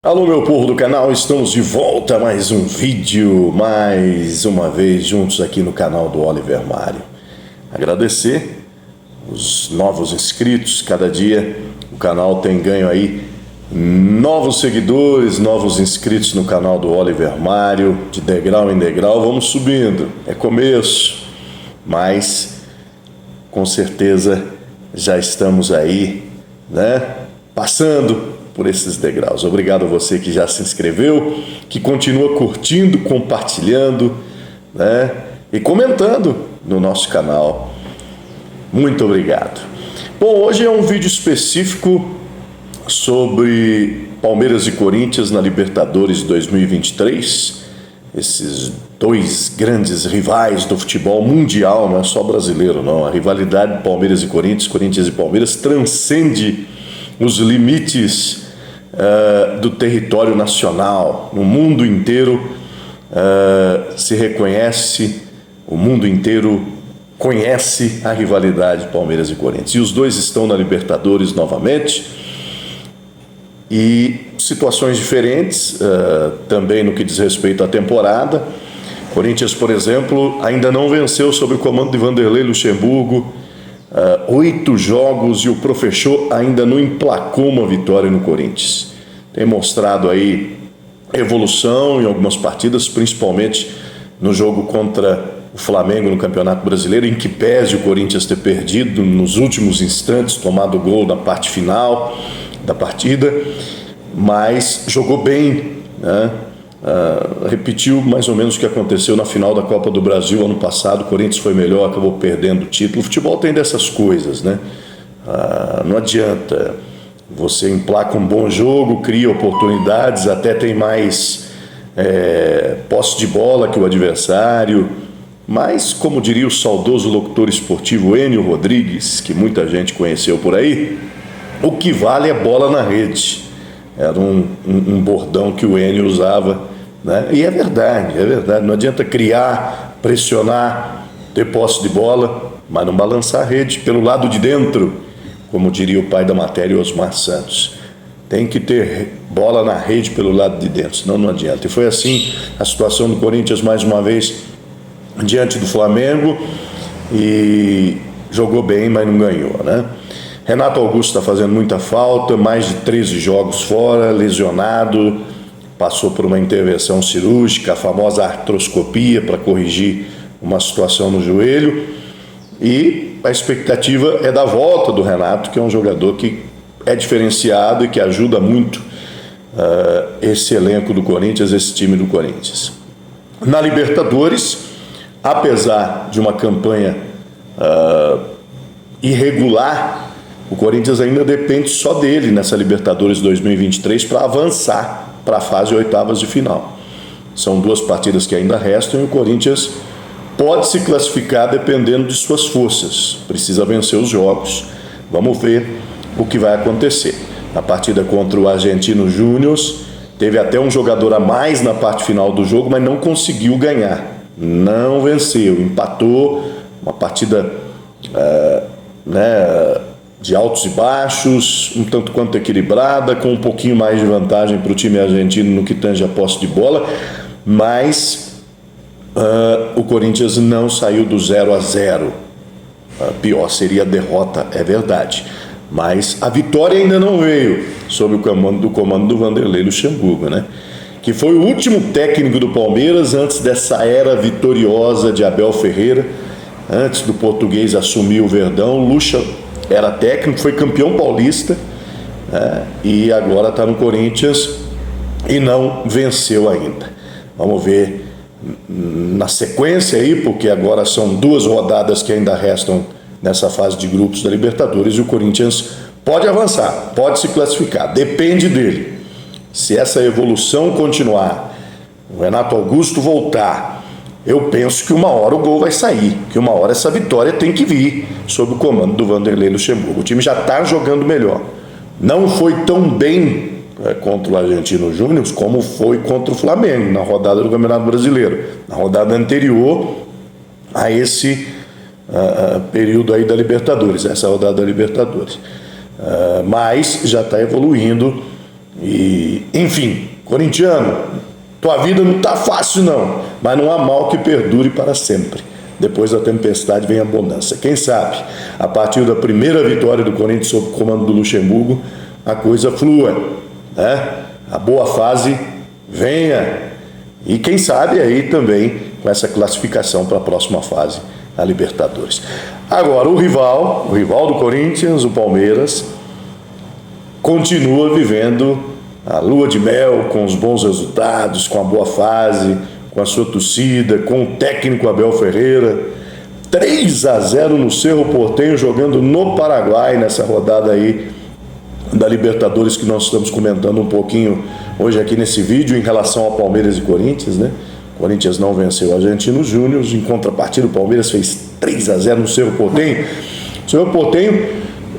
Alô, meu povo do canal, estamos de volta a mais um vídeo, mais uma vez juntos aqui no canal do Oliver Mário. Agradecer os novos inscritos, cada dia o canal tem ganho aí novos seguidores, novos inscritos no canal do Oliver Mário, de degrau em degrau, vamos subindo, é começo, mas com certeza já estamos aí, né, passando por esses degraus. Obrigado a você que já se inscreveu, que continua curtindo, compartilhando, né, e comentando no nosso canal. Muito obrigado. Bom, hoje é um vídeo específico sobre Palmeiras e Corinthians na Libertadores 2023. Esses dois grandes rivais do futebol mundial, não é só brasileiro não. A rivalidade Palmeiras e Corinthians, Corinthians e Palmeiras transcende os limites do território nacional. No mundo inteiro se reconhece, o mundo inteiro conhece a rivalidade Palmeiras e Corinthians. E os dois estão na Libertadores novamente, e situações diferentes também no que diz respeito à temporada. Corinthians, por exemplo, ainda não venceu sob o comando de Vanderlei Luxemburgo, 8 jogos, e o professor ainda não emplacou uma vitória no Corinthians. Tem mostrado aí evolução em algumas partidas, principalmente no jogo contra o Flamengo no Campeonato Brasileiro, em que pese o Corinthians ter perdido nos últimos instantes, tomado o gol na parte final da partida, mas jogou bem, né? Repetiu mais ou menos o que aconteceu na final da Copa do Brasil ano passado. O Corinthians foi melhor, acabou perdendo o título. O futebol tem dessas coisas, né? Não adianta, você emplaca um bom jogo, cria oportunidades, até tem mais posse de bola que o adversário, mas, como diria o saudoso locutor esportivo Enio Rodrigues, que muita gente conheceu por aí, o que vale é bola na rede. Era um bordão que o Enio usava, né? E é verdade, não adianta criar, pressionar, ter posse de bola, mas não balançar a rede pelo lado de dentro, como diria o pai da matéria, Osmar Santos. Tem que ter bola na rede pelo lado de dentro, senão não adianta. E foi assim a situação do Corinthians mais uma vez diante do Flamengo, e jogou bem, mas não ganhou, né? Renato Augusto está fazendo muita falta, mais de 13 jogos fora, lesionado, passou por uma intervenção cirúrgica, a famosa artroscopia, para corrigir uma situação no joelho, e a expectativa é da volta do Renato, que é um jogador que é diferenciado e que ajuda muito esse elenco do Corinthians, esse time do Corinthians. Na Libertadores, apesar de uma campanha irregular, o Corinthians ainda depende só dele nessa Libertadores 2023 para avançar para a fase oitavas de final. São 2 partidas que ainda restam e o Corinthians pode se classificar dependendo de suas forças. Precisa vencer os jogos. Vamos ver o que vai acontecer. Na partida contra o Argentino Júnior, teve até um jogador a mais na parte final do jogo, mas não conseguiu ganhar. Não venceu, empatou. Uma partida de altos e baixos, um tanto quanto equilibrada, com um pouquinho mais de vantagem para o time argentino no que tange a posse de bola, mas o Corinthians não saiu do 0-0. Pior seria a derrota, é verdade, mas a vitória ainda não veio sob o comando do Vanderlei Luxemburgo, né? Que foi o último técnico do Palmeiras antes dessa era vitoriosa de Abel Ferreira. Antes do português assumir o Verdão, Luxa era técnico, foi campeão paulista, né? E agora está no Corinthians e não venceu ainda. Vamos ver na sequência aí, porque agora são 2 rodadas que ainda restam nessa fase de grupos da Libertadores, e o Corinthians pode avançar, pode se classificar, depende dele. Se essa evolução continuar, o Renato Augusto voltar, eu penso que uma hora o gol vai sair, que uma hora essa vitória tem que vir sob o comando do Vanderlei Luxemburgo. O time já está jogando melhor. Não foi tão bem contra o Argentino Júnior como foi contra o Flamengo na rodada do Campeonato Brasileiro, na rodada anterior a esse período aí da Libertadores, essa rodada da Libertadores. Mas já está evoluindo E, enfim, corintiano, tua vida não está fácil não, mas não há mal que perdure para sempre. Depois da tempestade vem a bonança. Quem sabe, a partir da primeira vitória do Corinthians sob o comando do Luxemburgo, a coisa flua, né? A boa fase venha. E quem sabe aí também com essa classificação para a próxima fase, a Libertadores. Agora, o rival do Corinthians, o Palmeiras, continua vivendo a lua de mel com os bons resultados, com a boa fase, com a sua torcida, com o técnico Abel Ferreira. 3-0 no Cerro Porteño, jogando no Paraguai nessa rodada aí da Libertadores que nós estamos comentando um pouquinho hoje aqui nesse vídeo em relação ao Palmeiras e Corinthians, né? O Corinthians não venceu o Argentinos Júniors, em contrapartida o Palmeiras fez 3-0 no Cerro Porteño. O Cerro Porteño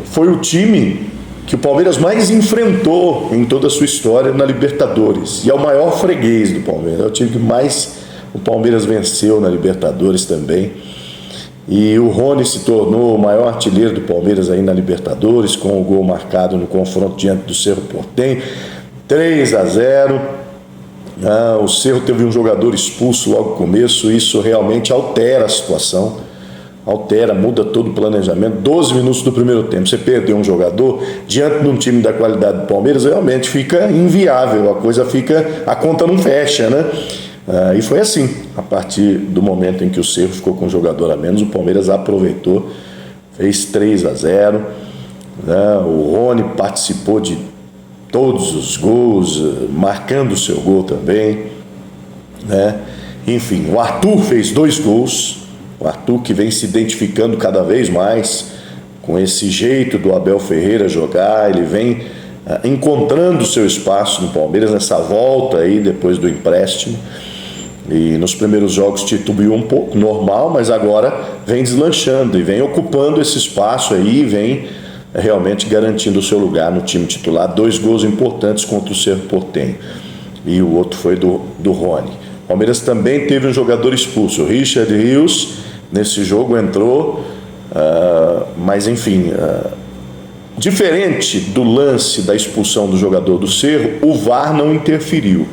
foi o time que o Palmeiras mais enfrentou em toda a sua história na Libertadores. E é o maior freguês do Palmeiras. É o time que mais o Palmeiras venceu na Libertadores também. E o Rony se tornou o maior artilheiro do Palmeiras aí na Libertadores, com o gol marcado no confronto diante do Cerro Porteño. 3-0. O Cerro teve um jogador expulso logo no começo. Isso realmente altera a situação. Muda todo o planejamento. 12 minutos do primeiro tempo, você perdeu um jogador diante de um time da qualidade do Palmeiras, realmente fica inviável, a conta não fecha, né? E foi assim, a partir do momento em que o Cerro ficou com um jogador a menos, o Palmeiras aproveitou, fez 3-0, né? O Rony participou de todos os gols, marcando o seu gol também, né? Enfim, o Arthur fez 2 gols. O Arthur que vem se identificando cada vez mais com esse jeito do Abel Ferreira jogar, ele vem encontrando o seu espaço no Palmeiras nessa volta aí depois do empréstimo. E nos primeiros jogos titubeou um pouco, normal, mas agora vem deslanchando e vem ocupando esse espaço aí, vem realmente garantindo o seu lugar no time titular. 2 gols importantes contra o Cerro Porteño e o outro foi do Rony. O Palmeiras também teve um jogador expulso, o Richard Rios. Nesse jogo entrou, mas enfim, diferente do lance da expulsão do jogador do Cerro, o VAR não interferiu.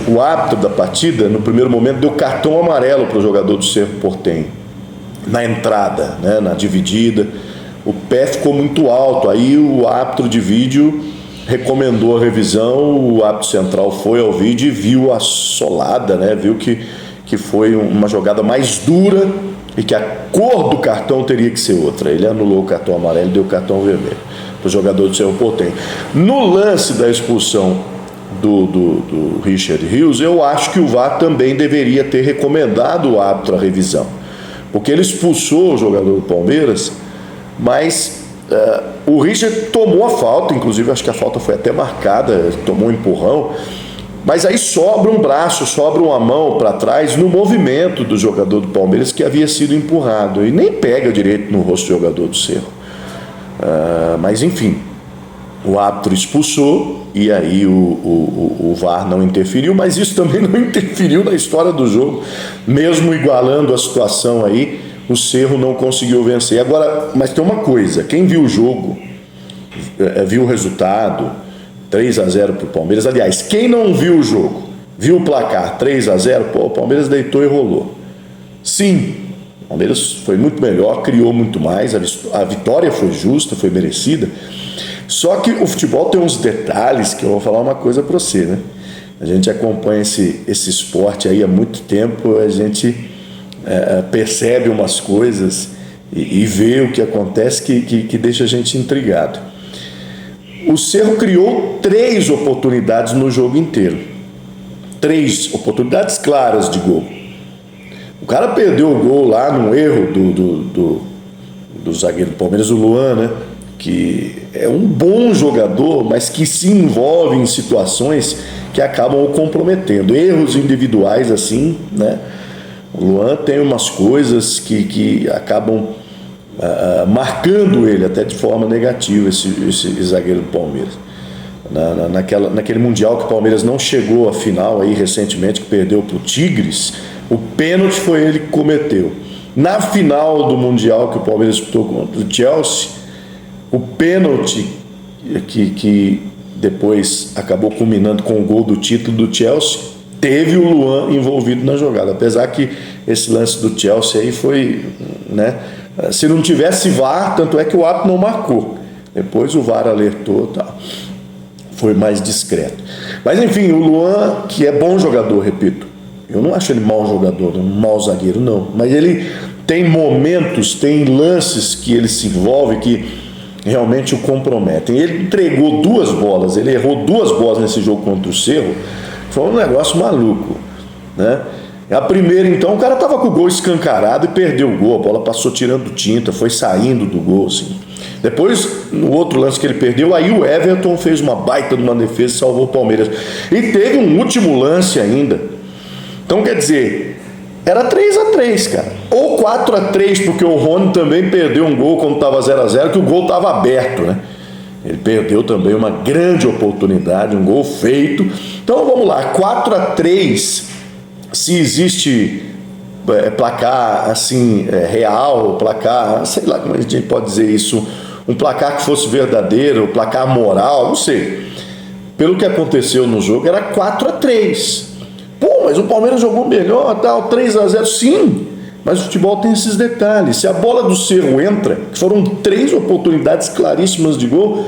O árbitro da partida, no primeiro momento, deu cartão amarelo para o jogador do Cerro Porteño, na entrada, né, na dividida. O pé ficou muito alto, aí o árbitro de vídeo recomendou a revisão, o árbitro central foi ao vídeo e viu a solada, né, viu que foi uma jogada mais dura e que a cor do cartão teria que ser outra. Ele anulou o cartão amarelo e deu o cartão vermelho para o jogador do Cerro Porteño. No lance da expulsão do Richard Rios, eu acho que o VAR também deveria ter recomendado o árbitro a revisão, porque ele expulsou o jogador do Palmeiras, mas o Richard tomou a falta, inclusive acho que a falta foi até marcada, tomou um empurrão. Mas aí sobra um braço, sobra uma mão para trás no movimento do jogador do Palmeiras que havia sido empurrado. E nem pega direito no rosto do jogador do Cerro. Mas enfim, o árbitro expulsou e aí o VAR não interferiu, mas isso também não interferiu na história do jogo. Mesmo igualando a situação aí, o Cerro não conseguiu vencer. Agora, mas tem uma coisa, quem viu o jogo, viu o resultado, 3-0 para o Palmeiras. Aliás, quem não viu o jogo, viu o placar 3-0, o Palmeiras deitou e rolou. Sim, o Palmeiras foi muito melhor, criou muito mais, a vitória foi justa, foi merecida. Só que o futebol tem uns detalhes que eu vou falar uma coisa para você, né? A gente acompanha esse esporte aí há muito tempo, a gente percebe umas coisas e vê o que acontece que deixa a gente intrigado. O Cerro criou 3 oportunidades no jogo inteiro. 3 oportunidades claras de gol. O cara perdeu o gol lá num erro do zagueiro do Palmeiras, o Luan, né? Que é um bom jogador, mas que se envolve em situações que acabam o comprometendo. Erros individuais assim, né? O Luan tem umas coisas que acabam marcando ele até de forma negativa, esse zagueiro do Palmeiras. Naquele Mundial que o Palmeiras não chegou à final aí recentemente, que perdeu para o Tigres, o pênalti foi ele que cometeu. Na final do Mundial que o Palmeiras disputou contra o Chelsea, o pênalti que depois acabou culminando com o gol do título do Chelsea, teve o Luan envolvido na jogada, apesar que esse lance do Chelsea aí foi, né, se não tivesse VAR, tanto é que o árbitro não marcou, depois o VAR alertou, tá, foi mais discreto. Mas enfim, o Luan, que é bom jogador, repito, eu não acho ele mau jogador, um mau zagueiro, não, mas ele tem momentos, tem lances que ele se envolve que realmente o comprometem. Ele entregou 2 bolas, ele errou 2 bolas nesse jogo contra o Cerro, foi um negócio maluco, né? A primeira, então, o cara estava com o gol escancarado e perdeu o gol, a bola passou tirando tinta, foi saindo do gol, assim. Depois, no outro lance que ele perdeu, aí o Everton fez uma baita de uma defesa e salvou o Palmeiras. E teve um último lance ainda. Então, quer dizer, era 3-3, cara. Ou 4-3, porque o Rony também perdeu um gol quando estava 0-0, que o gol estava aberto, né? Ele perdeu também uma grande oportunidade, um gol feito. Então vamos lá, 4-3, se existe placar assim, real, placar, sei lá como a gente pode dizer isso, um placar que fosse verdadeiro, placar moral, não sei. Pelo que aconteceu no jogo, era 4-3. Pô, mas o Palmeiras jogou melhor, tal, 3-0, sim. Mas o futebol tem esses detalhes. Se a bola do Cerro entra, que foram 3 oportunidades claríssimas de gol,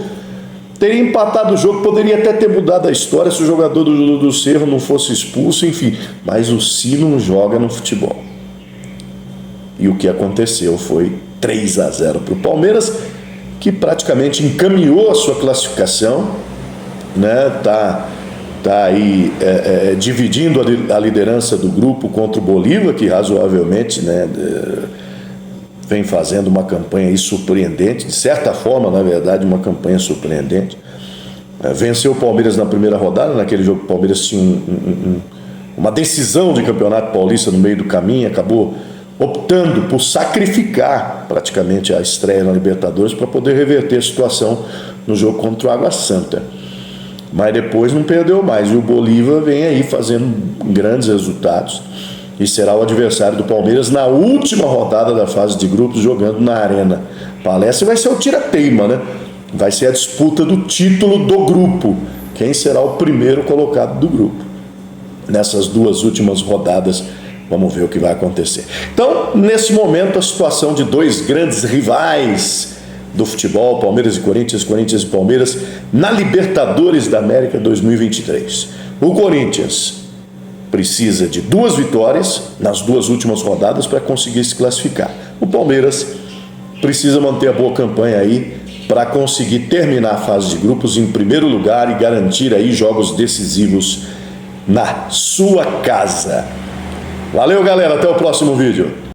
teria empatado o jogo, poderia até ter mudado a história se o jogador do Cerro não fosse expulso, enfim. Mas o Si não joga no futebol. E o que aconteceu foi 3-0 para o Palmeiras, que praticamente encaminhou a sua classificação, né? Tá aí dividindo a liderança do grupo contra o Bolívar, que razoavelmente, né, vem fazendo uma campanha aí surpreendente, de certa forma, na verdade, uma campanha surpreendente. Venceu o Palmeiras na primeira rodada, naquele jogo que o Palmeiras tinha uma decisão de campeonato paulista no meio do caminho, acabou optando por sacrificar praticamente a estreia na Libertadores para poder reverter a situação no jogo contra o Água Santa. Mas depois não perdeu mais, e o Bolívar vem aí fazendo grandes resultados e será o adversário do Palmeiras na última rodada da fase de grupos, jogando na Arena Palestra. Vai ser o tira-teima, né? Vai ser a disputa do título do grupo, quem será o primeiro colocado do grupo. Nessas 2 últimas rodadas, vamos ver o que vai acontecer. Então, nesse momento, a situação de 2 grandes rivais do futebol, Palmeiras e Corinthians, Corinthians e Palmeiras, na Libertadores da América 2023. O Corinthians precisa de 2 vitórias nas 2 últimas rodadas para conseguir se classificar. O Palmeiras precisa manter a boa campanha aí para conseguir terminar a fase de grupos em primeiro lugar e garantir aí jogos decisivos na sua casa. Valeu, galera, até o próximo vídeo.